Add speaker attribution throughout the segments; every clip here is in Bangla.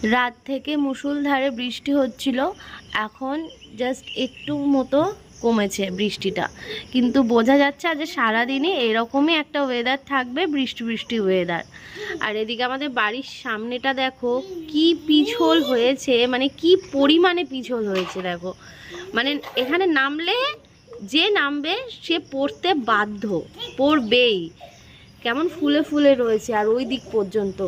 Speaker 1: রাত থেকে মুষলধারে বৃষ্টি হচ্ছিল, এখন জাস্ট একটু মতো কমেছে বৃষ্টিটা, কিন্তু বোঝা যাচ্ছে আজ সারাদিনই এরকমই একটা ওয়েদার থাকবে, বৃষ্টি বৃষ্টি ওয়েদার। আর এদিকে আমাদের বাড়ির সামনেটা দেখো কি পিছল হয়েছে, মানে কি পরিমাণে পিছল হয়েছে দেখো, মানে এখানে নামলে যে নামবে সে পড়তে বাধ্য, পড়বেই। কেমন ফুলে ফুলে রয়েছে আর ওই দিক পর্যন্ত।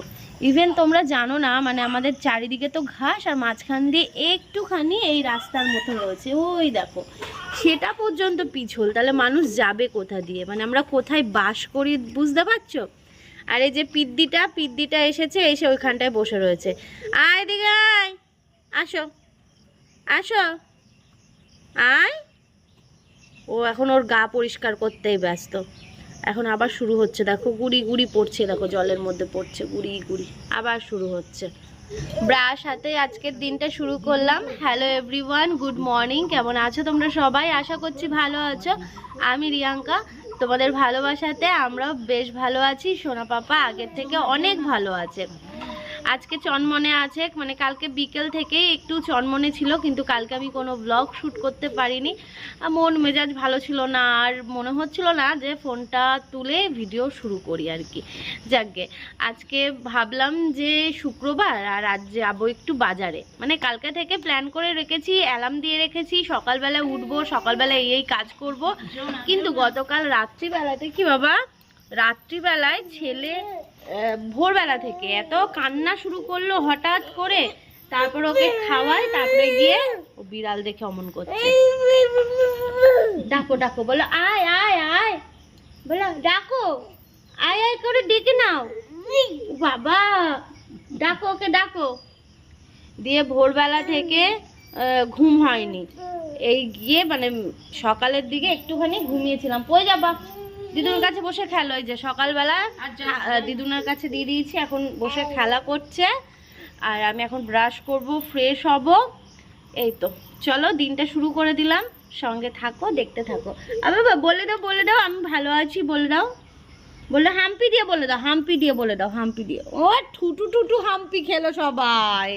Speaker 1: ইভেন তোমরা জানো না, মানে আমাদের চারিদিকে তো ঘাস আর মাঝখান দিয়ে একটুখানি এই রাস্তার মতো রয়েছে, ওই দেখো সেটা পর্যন্ত পিছল। তাহলে মানুষ যাবে কোথা দিয়ে, মানে আমরা কোথায় বাস করি বুঝতে পারছো? আর এই যে পিদ্দিটা এসেছে, এসে ওইখানটায় বসে রয়েছে। আয় দিকে আয়, আসো আসো আয়। ও এখন ওর গা পরিষ্কার করতেই ব্যস্ত। এখন আবার শুরু হচ্ছে, দেখো গুড়ি গুড়ি পড়ছে, দেখো জলের মধ্যে পড়ছে গুড়ি গুড়ি, আবার শুরু হচ্ছে। ব্রাশ হাতে আজকের দিনটা শুরু করলাম। Hello everyone, good morning. কেমন আছো তোমরা সবাই? আশা করছি ভালো আছো। আমি রিয়াঙ্কা, তোমাদের ভালোবাসাতে আমরাও বেশ ভালো আছি। সোনা পাপা আগের থেকে অনেক ভালো আছে। আজকে চনমনে আছে, মানে কালকে বিকেল থেকেই একটু চনমনে ছিল, কিন্তু কালকে আমি কোনো ব্লগ শ্যুট করতে পারিনি। মন মেজাজ ভালো ছিল না, আর মনে হচ্ছিল না যে ফোনটা তুলে ভিডিও শুরু করি আর কি। যাকগে, আজকে ভাবলাম যে শুক্রবার আর আজ যাবো একটু বাজারে, মানে কালকে থেকে প্ল্যান করে রেখেছি, অ্যালার্ম দিয়ে রেখেছি, সকালবেলা উঠবো, সকালবেলা এই কাজ করব। কিন্তু গতকাল রাত্রিবেলাতে কি বাবা, রাত্রিবেলায় ছেলে ভোরবেলা থেকে এত কান্না শুরু করলো হঠাৎ করে, তারপর ওকে খাওয়াই, তারপরে গিয়ে ও বিড়াল দেখে অমন করছে। ডাকো ডাকো, বলো আয় আয় আয়, বলো ডাকো, আয় আয় করে ডেকে নাও। বাবা ডাকো, ওকে ডাকো। দিয়ে ভোরবেলা থেকে ঘুম হয়নি, এই গিয়ে মানে সকালের দিকে একটুখানি ঘুমিয়েছিলাম। কই যাবা? দিদুনের কাছে বসে খেলো। এই যে সকালবেলা দিদুনের কাছে দিয়ে দিয়েছি, এখন বসে খেলা করছে। আর আমি এখন ব্রাশ করব, ফ্রেশ হব। এই তো, চলো দিনটা শুরু করে দিলাম, সঙ্গে থাকো, দেখতে থাকো। বাবা বলে দাও আমি ভালো আছি, বলে দাও, বললো হাম্পি দিয়ে বলে দাও, হাম্পি দিয়ে বলে দাও, হাম্পি দিয়ে। ও ঠুটু ঠুটু হাম্পি খেলো সবাই,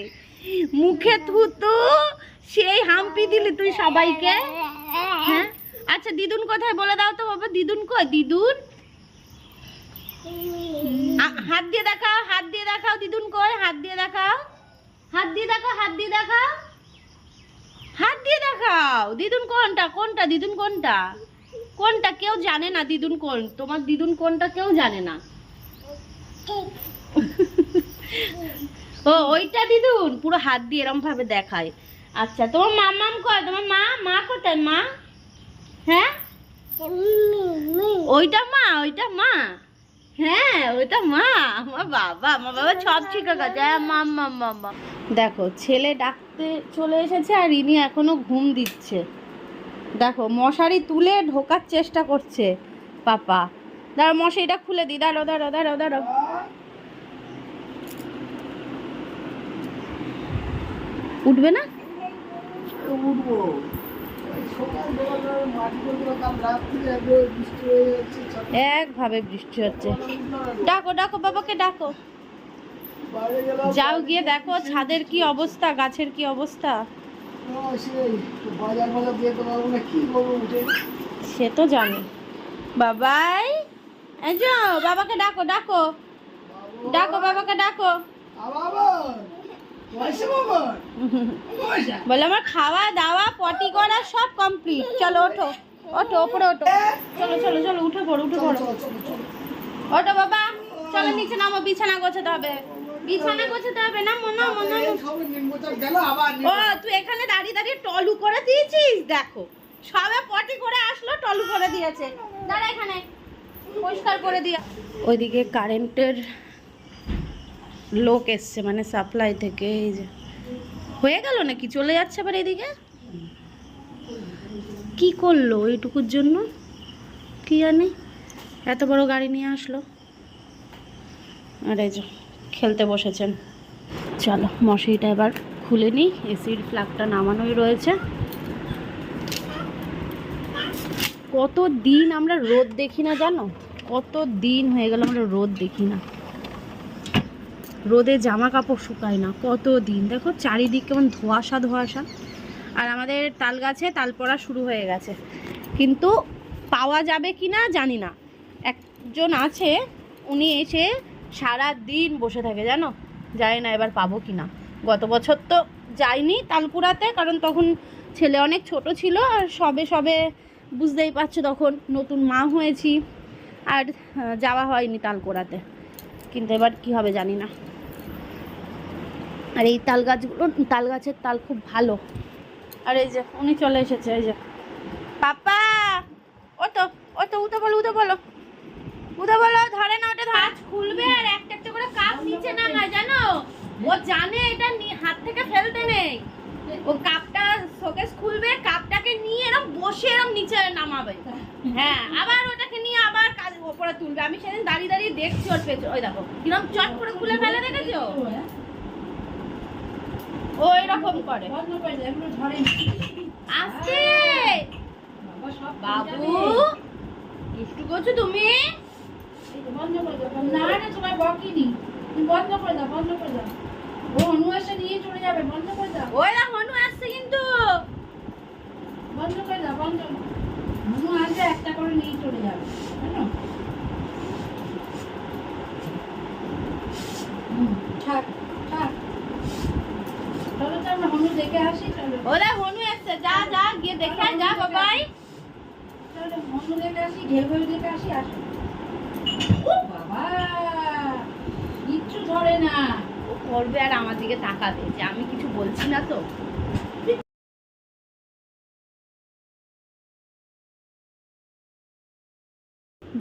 Speaker 1: মুখে থুতু, সেই হাম্পি দিলি তুই সবাইকে। হ্যাঁ আচ্ছা, দিদুন কোথায় বলে দাও তো বাবা, দিদুন কই? দিদুন হাত দিয়ে দেখাও, হাত দিয়ে দেখাও, দিদুন কই? হাত দিয়ে দেখাও, হাত দিয়ে দেখাও, হাত দিয়ে দেখাও, হাত দিয়ে দেখাও। দিদুন কোনটা, কোনটা দিদুন, কোনটা কোনটা? কেউ জানে না দিদুন কোন, তোমার দিদুন কোনটা কেউ জানে না। ও ওইটা দিদুন, পুরো হাত দিয়ে এরম ভাবে দেখায়। আচ্ছা তোমার মামাম কয়? তোমার মা কোথায়? মা, হ্যাঁ ওইটা মা, ওইটা মা, হ্যাঁ ওইটা মা। আমার বাবা সব শিখে গেছে। মা দেখো, ছেলে ডাকতে চলে এসেছে আর ইনি এখনো ঘুম দিচ্ছে। দেখো মশারি তুলে ঢোকার চেষ্টা করছে পাপা। দাঁড়ো মশারিটা খুলে দি, দাঁড়ো দাঁড়ো দাঁড়ো দাঁড়ো। উঠবে না?
Speaker 2: উঠবো
Speaker 1: একভাবে বৃষ্টি হচ্ছে। ডাকো ডাকো বাবাকে ডাকো। যাও গিয়ে দেখো ছাদের কি অবস্থা, গাছের কি অবস্থা। সে তো জানি। বাবাই বাবাকে ডাকো, ডাকো ডাকো, বাবাকে ডাকো। বলে আমার খাওয়া দাওয়া পটি করা সব কমপ্লিট। চলো ওঠো ওঠো, ওপরে ওঠো, চলো চলো চলো, উঠে পড়ো উঠে পড়ো, ওঠো বাবা, চলো নিচে নামো, বিছানা গোছাতে হবে, বিছানা গোছাতে হবে। না মনে মনে ও তুই এখানে দাঁড়িয়ে দাঁড়িয়ে টলু করে দিয়েছিস। দেখো সবে পটি করে আসলো, টলু করে দিয়েছে। দাঁড়া এখানে, পরিষ্কার করে দিয়া। ওইদিকে কারেন্টের লোক এসছে, মানে সাপ্লাই থেকে। এই যে হয়ে গেল নাকি, চলে যাচ্ছে আবার এদিকে। কি করলো এইটুকুর জন্য কি জানি, এত বড় গাড়ি নিয়ে আসলো। আর এই যে খেলতে বসেছেন। চলো মশারিটা এবার খুলে নিই, এসির প্লাগটা নামানোই রয়েছে। কত দিন আমরা রোদ দেখি না জানো, কত দিন হয়ে গেল আমরা রোদ দেখি না। রোদে জামা কাপড় শুকায় না কত দিন। দেখো চারিদিক কেমন ধোঁয়াশা ধোঁয়াশা। আর আমাদের তাল গাছে তাল পড়া শুরু হয়ে গেছে, কিন্তু পাওয়া যাবে কি না জানি না। একজন আছে, উনি এসে সারা দিন বসে থাকে জানো, জানি না এবার পাবো কি না। গত বছর তো যাইনি তালকুড়াতে, কারণ তখন ছেলে অনেক ছোট ছিল আর সবে সবে বুঝতেই পারছো তখন নতুন মা হয়েছি, আর যাওয়া হয়নি তালকুড়াতে। কিন্তু এবার কি হবে জানি না। আর এই তাল গাছগুলো, তাল গাছের তাল খুব ভালো। আর এই যে উনি চলে এসেছে, এই যে পাপা, ও তো উঠে বলো ধরে না, ওটা ধরে খুলবে আর একটা একটা করে কাপ নিচে নামায় জানো। ও জানে এটা হাত থেকে ফেলতে নেই। ও কাপটা শোকেস খুলবে, কাপটাকে নিয়ে এরকম বসে এরকম নিচে নামাবে, হ্যাঁ, আবার ওটাকে নিয়ে আবার কাজ উপরে তুলবে। আমি সেদিন দাঁড়িয়ে দাঁড়িয়ে দেখছি ওর পেছনে, ওই দেখো কিরকম চট করে খুলে ফেলে, দেখেছো? ও এরকম করে আস্তে। বাবু দুষ্টু করছো তুমি?
Speaker 2: বন্ধ করে দাও, না তোমার বকিনি, বন্ধ করে দাও, বন্ধ করে দাও। ও হনু এসে নিয়ে চলে যাবে, বন্ধ করে দাও।
Speaker 1: ওই না হনু আসছে কিন্তু,
Speaker 2: বন্ধ করে দাও, বন্ধ। হনু আসবে একটা করে নিয়ে চলে যাবে, জানো? থাক থাক, চলো তো আমরা হনু দেখে আসি। চলো
Speaker 1: ওরা হনু আসছে, যা যা গিয়ে দেখে যা বাবাই।
Speaker 2: চলো হনু দেখে আসি, ঢেউ দেখে আসি। আসো। ও বাবা, কিচ্ছু ধরে না।
Speaker 1: ও করবে আর আমার দিকে তাকাবে যে আমি কিছু বলছি না তো।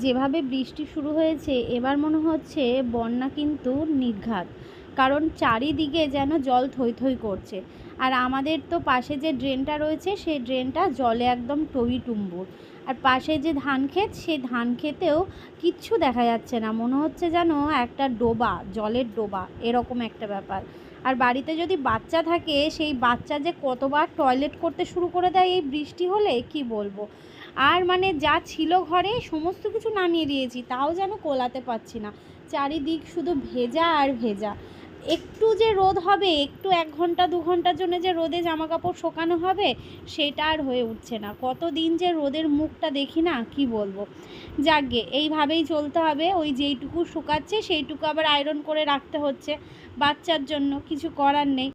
Speaker 1: যেভাবে বৃষ্টি শুরু হয়েছে এবার মনে হচ্ছে বন্যা কিন্তু নির্ঘাত, কারণ চারিদিকে যেন জল থই থই করছে। আর আমাদের তো পাশে যে ড্রেনটা রয়েছে সেই ড্রেনটা জলে একদম টইটুম্বুর। আর পাশে যে ধান ক্ষেত, সেই ধান ক্ষেতেও কিচ্ছু দেখা যাচ্ছে না, মনে হচ্ছে যেন একটা ডোবা, জলের ডোবা এরকম একটা ব্যাপার। আর বাড়িতে যদি বাচ্চা থাকে, সেই বাচ্চা যে কতবার টয়লেট করতে শুরু করে দেয় এই বৃষ্টি হলে কি বলবো। আর মানে যা ছিল ঘরে সমস্ত কিছু নামিয়ে দিয়েছি, তাও যেন কোলাতে পারছি না, চারিদিক শুধু ভেজা আর ভেজা। একটু যে রোদ হবে, একটু 1 ঘন্টা 2 ঘন্টার জন্য যে রোদে জামা কাপড় শোকানো হবে, সেটা আর হয়ে উঠছে না। কতদিন যে রোদের মুখটা দেখি না, কি বলবো। যাকগে এইভাবেই চলতে হবে, ওই যেইটুকু শুকাচ্ছে সেইটুকু আবার আয়রন করে রাখতে হচ্ছে বাচ্চার জন্য, কিছু করার নেই।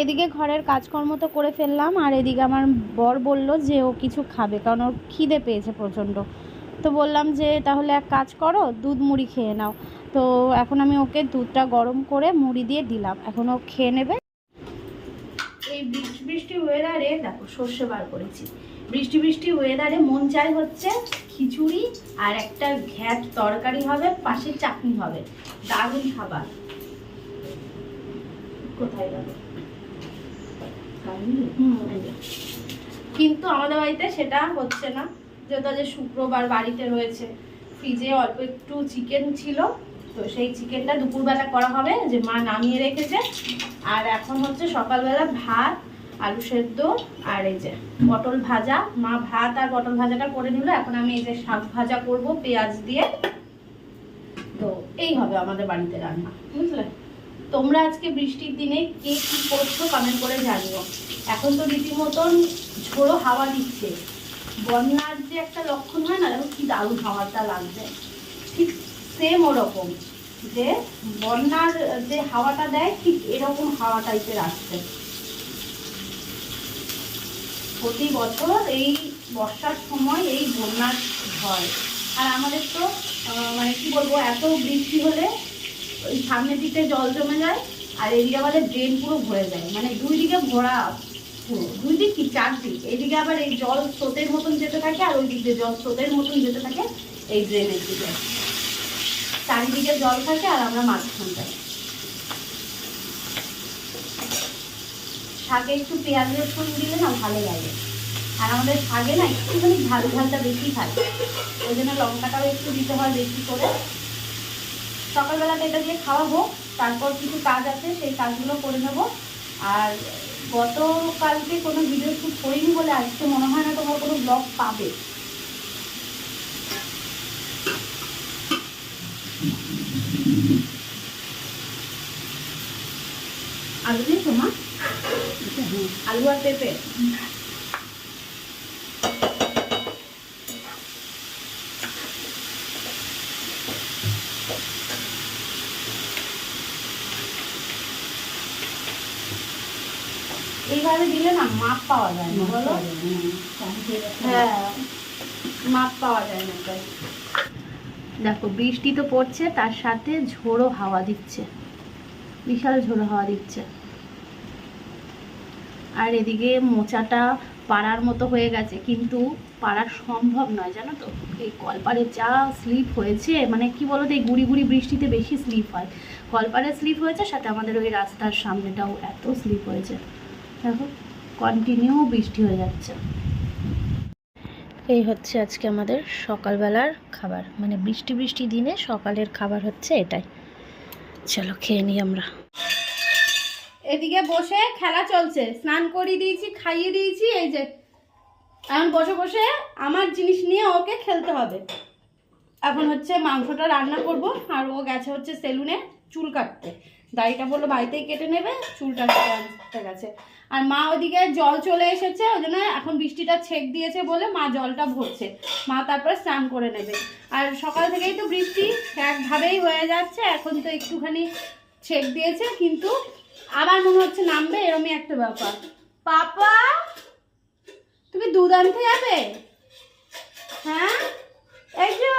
Speaker 1: এদিকে ঘরের কাজকর্ম তো করে ফেললাম, আর এদিকে আমার বর বলল যে ও কিছু খাবে, কারণ ওর খিদে পেয়েছে প্রচণ্ড। তো বললাম যে তাহলে এক কাজ করো, দুধ মুড়ি খেয়ে নাও। তো এখন আমি ওকে দুধটা গরম করে মুড়ি দিয়ে দিলাম, এখন ও খেয়ে নেবে। এই বৃষ্টি ওয়েদারে দেখো সর্ষে বার করেছি, বৃষ্টি ওয়েদারে মন চাই হচ্ছে খিচুড়ি আর একটা ঘ্যাট তরকারি হবে, পাশে চাটনি হবে, দারুণ খাবার। কোথায় গেল? কিন্তু আমাদের বাড়িতে সেটা হচ্ছে না, যেহেতু আজ শুক্রবার বাড়িতে রয়েছে। ফ্রিজে অল্প একটু চিকেন ছিল, তো সেই চিকেনটা দুপুরবেলা করা হবে, যে মা নামিয়ে রেখেছে। আর এখন হচ্ছে সকালবেলা ভাত, আলু সেদ্ধ আর এই যে পটল ভাজা। মা ভাত আর পটল ভাজাটা করে নিল, এখন আমি এই যে শাক ভাজা করব পেঁয়াজ দিয়ে। তো এই হবে আমাদের বাড়িতে রান্না, বুঝলে। তোমরা আজকে বৃষ্টির দিনে কে কি করছো কমেন্ট করে জানিও। এখন তো রীতিমতন ঝোড়ো হাওয়া দিচ্ছে, বন্যার যে একটা লক্ষণ হয় না, দেখো কি দারুণ হাওয়াটা লাগছে, ঠিক সেম ওরকম, যে বন্যার যে হাওয়াটা দেয় ঠিক এরকম হাওয়া টাইপের আসছে। প্রতি বছর এই বর্ষার সময় এই বন্যার হয়। আর আমাদের তো মানে কি বলবো, এত বৃষ্টি হলে ওই সামনের দিকে জল জমে যায়, আর এদিকে আমাদের ড্রেন পুরো ভরে যায়, মানে দুই দিকে ভরা পুরো, দুই দিক কি চারদিক, এইদিকে আবার এই জল স্রোতের মতন যেতে থাকে, আর ওই দিক দিয়ে জল স্রোতের মতন যেতে থাকে এই ড্রেনের দিকে, চারিদিকে জল থাকে আর আমরা মাঝখানটায়। শাকে একটু পেঁয়াজ রসুন দিলে না ভালো লাগে, আর আমাদের শাকে না একটুখানি ঝাল ঝালটা বেশি খায়, ওই জন্য লঙ্কাটাও একটু দিতে হয় বেশি করে। সকালবেলাটা এটা দিয়ে খাওয়াবো, তারপর কিছু কাজ আছে সেই কাজগুলো করে নেবো। আর গতকালকে কোনো ভিডিও শ্যুট করিনি বলে আজকে মনে হয় না তোমার কোনো ব্লগ পাবে। আলু দিয়েছো মা? আলু আর পেঁপে। এইভাবে দিলে না মাপ পাওয়া যায় না, বলো? হ্যাঁ, মাপ পাওয়া যায় না। তাই দেখো বৃষ্টি তো পড়ছে, তার সাথে ঝোড়ো হাওয়া দিচ্ছে, বিশাল ঝোড়ো হাওয়া দিচ্ছে। আর এদিকে মোচাটা পাড়ার মতো হয়ে গেছে, কিন্তু পাড়া সম্ভব নয় জানো তো, এই কলপাড়ে যা স্লিপ হয়েছে, মানে কি বলো তো, এই গুড়ি গুড়ি বৃষ্টিতে বেশি স্লিপ হয়। কলপাড়ে স্লিপ হয়েছে, সাথে আমাদের ওই রাস্তার সামনেটাও এত স্লিপ হয়েছে। দেখো কন্টিনিউ বৃষ্টি হয়ে যাচ্ছে। এই হচ্ছে আজকে আমাদের সকালবেলার খাবার, মানে বৃষ্টি বৃষ্টি দিনে সকালের খাবার হচ্ছে এটাই। চলো খেয়ে নিই আমরা। এদিকে বসে খেলা চলছে, স্নান করিয়ে দিয়েছি, খাইয়ে দিয়েছি, এই যে এখন বসে বসে আমার জিনিস নিয়ে ওকে খেলতে হবে। এখন হচ্ছে মাংসটা রান্না করব, আর ও গেছে হচ্ছে সেলুনে চুল কাটতে। দাড়িটা বললো বাড়িতেই কেটে নেবে, চুলটা কেটে গেছে। আর মা ওদিকে জল চলে এসেছে, ওই জন্য এখন বৃষ্টিটা ছেক দিয়েছে বলে মা জলটা ভরছে, মা তারপরে স্নান করে নেবে। আর সকাল থেকেই তো বৃষ্টি একভাবেই হয়ে যাচ্ছে, এখন তো একটুখানি ছেক দিয়েছে, কিন্তু আবার মনে হচ্ছে নামবে, এরমই একটা ব্যাপার। পাপা তুমি দুধ আনতে যাবে? হ্যাঁ, এই যে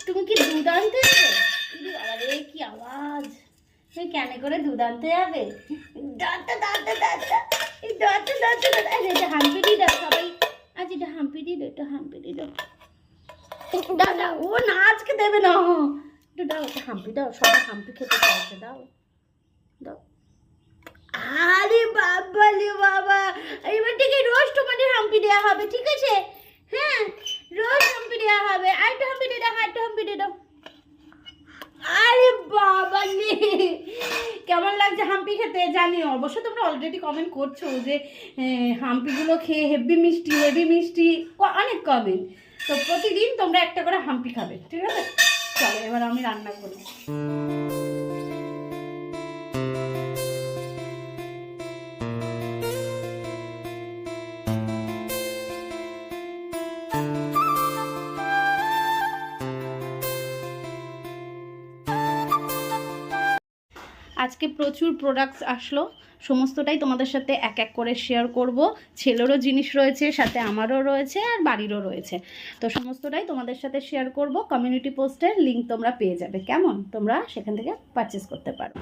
Speaker 1: তুমি কি দুধ আনতে যাবে? আরে কি আওয়াজ, তুমি কেন করে দুধ আনতে যাবে? দাঁড়া দাঁড়া দাঁড়া, এই দাঁড়া দাঁড়া দাঁড়া, এটা হাম্পি দিয়ে দাও সবাই, আজ এটা হাম্পি দিয়ে দাও, এটা হাম্পি দিয়ে দাও। দাদা ও না আজকে দেবে না, একটু দাও, একটা হাম্পি দাও, সবাই হাম্পি খেতে চাইছে, দাও দাও। আরে বাবা রে বাবা, এবার থেকে রোজ তোমাদের হাম্পি দেওয়া হবে, ঠিক আছে? হ্যাঁ, রোজ হাম্পি দেওয়া হবে। আর একটু হাম্পি দিয়ে দাও, আর একটু হাম্পি দিয়ে দাও। আরে বাবা রে, কেমন লাগছে হাম্পি খেতে জানি। অবশ্য তোমরা অলরেডি কমেন্ট করছো যে হাম্পিগুলো খেয়ে হেভি মিষ্টি, হেভি মিষ্টি, অনেক কমেন্ট। তো প্রতিদিন তোমরা একটা করে হাম্পি খাবে, ঠিক আছে? চলো এবার আমি রান্না করি। আজকে প্রচুর প্রোডাক্টস আসলো, সমস্তটাই তোমাদের সাথে এক এক করে শেয়ার করব। ছেলেরও জিনিস রয়েছে, সাথে আমারও রয়েছে, আর বাড়িরও রয়েছে। তো সমস্তটাই তোমাদের সাথে শেয়ার করব। কমিউনিটি পোস্টের লিঙ্ক তোমরা পেয়ে যাবে, কেমন? তোমরা সেখান থেকে পারচেস করতে পারো।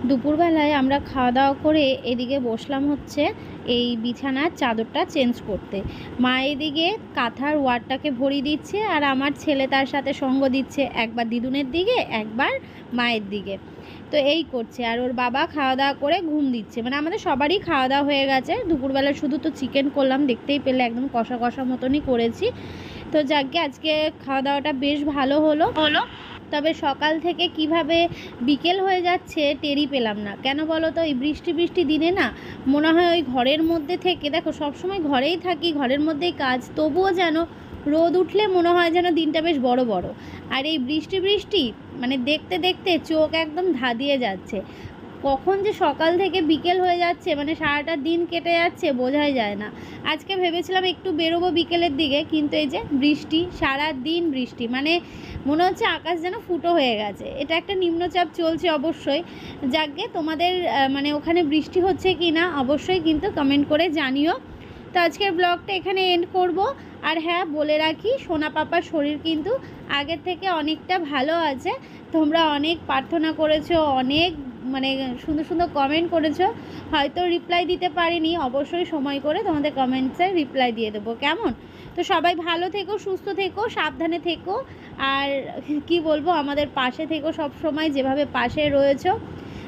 Speaker 1: দুপুরবেলায় আমরা খাওয়া দাওয়া করে এদিকে বসলাম হচ্ছে এই বিছানার চাদরটা চেঞ্জ করতে। মা এদিকে কাঁথার ওয়ারটাকে ভরিয়ে দিচ্ছে, আর আমার ছেলে তার সাথে সঙ্গ দিচ্ছে, একবার দিদুনের দিকে একবার মায়ের দিকে। তো এই করছে, আর ওর বাবা খাওয়া দাওয়া করে ঘুম দিচ্ছে। মানে আমাদের সবারই খাওয়া দাওয়া হয়ে গেছে। দুপুরবেলা শুধু তো চিকেন করলাম, দেখতেই পেলে একদম কষা কষা মতনই করেছি। তো যাকে আজকে খাওয়া দাওয়াটা বেশ ভালো হলো। তবে সকাল থেকে কিভাবে বিকেল হয়ে যাচ্ছে টেরই পেলাম না। কেন বলো তো, এই বৃষ্টি বৃষ্টি দিনে না মনে হয় ওই ঘরের মধ্যে থেকে, দেখো সবসময় ঘরেই থাকি, ঘরের মধ্যেই কাজ, তবুও যেন রোদ উঠলে মনে হয় যেন দিনটা বেশ বড় বড়। আর এই বৃষ্টি বৃষ্টি মানে দেখতে দেখতে চোখ একদম ধাঁধিয়ে যাচ্ছে। কখন যে সকাল থেকে বিকেল হয়ে যাচ্ছে, মানে সারাটা দিন কেটে যাচ্ছে বোঝাই যায় না। আজকে ভেবেছিলাম একটু বেরোবো বিকেলের দিকে, কিন্তু এই যে বৃষ্টি, সারা দিন বৃষ্টি, মানে মনে হচ্ছে আকাশ যেন ফুটো হয়ে গেছে। এটা একটা নিম্নচাপ চলছে অবশ্যই। যাকগে, তোমাদের মানে ওখানে বৃষ্টি হচ্ছে কি না অবশ্যই কিন্তু কমেন্ট করে জানিও। তো আজকের ব্লগটা এখানে এন্ড করব। আর হ্যাঁ, বলে রাখি, সোনা পাপার শরীর কিন্তু আগের থেকে অনেকটা ভালো আছে। তোমরা অনেক প্রার্থনা করেছো, অনেক মানে সুন্দর সুন্দর কমেন্ট করেছো, হয়তো রিপ্লাই দিতে পারিনি, অবশ্যই সময় করে তোমাদের কমেন্টসে রিপ্লাই দিয়ে দেবো, কেমন? তো সবাই ভালো থেকো, সুস্থ থেকো, সাবধানে থেকো, আর কি বলবো, আমাদের পাশে থেকো সব সময়, যেভাবে পাশে রয়েছো।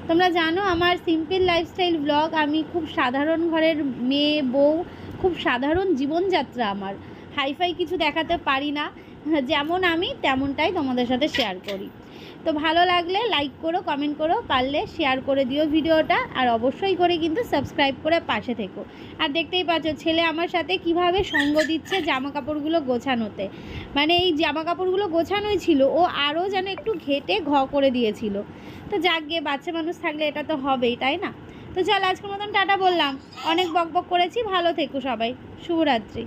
Speaker 1: তোমরা জানো আমার সিম্পল লাইফস্টাইল ব্লগ, আমি খুব সাধারণ ঘরের মেয়ে বউ, খুব সাধারণ জীবনযাত্রা আমার, হাইফাই কিছু দেখাতে পারি না, যেমন আমি তেমনটাই তোমাদের সাথে শেয়ার করি। তো ভালো লাগলে লাইক করো, কমেন্ট করো, পারলে শেয়ার করে দিও ভিডিওটা, আর অবশ্যই করে কিন্তু সাবস্ক্রাইব করে পাশে থেকো। আর দেখতেই পাচ্ছ ছেলে আমার সাথে কিভাবে সঙ্গ দিচ্ছে জামা কাপড়গুলো গোছানোতে, মানে এই জামা কাপড়গুলো গোছানোই ছিল, ও আরও যেন একটু ঘেটে করে দিয়েছিল। তো যাক গিয়ে, বাচ্চা মানুষ থাকলে এটা তো হবেই, তাই না? তো চল, আজকের মতন টাটা বললাম, অনেক বকবক করেছি, ভালো থেকো সবাই, শুভরাত্রি।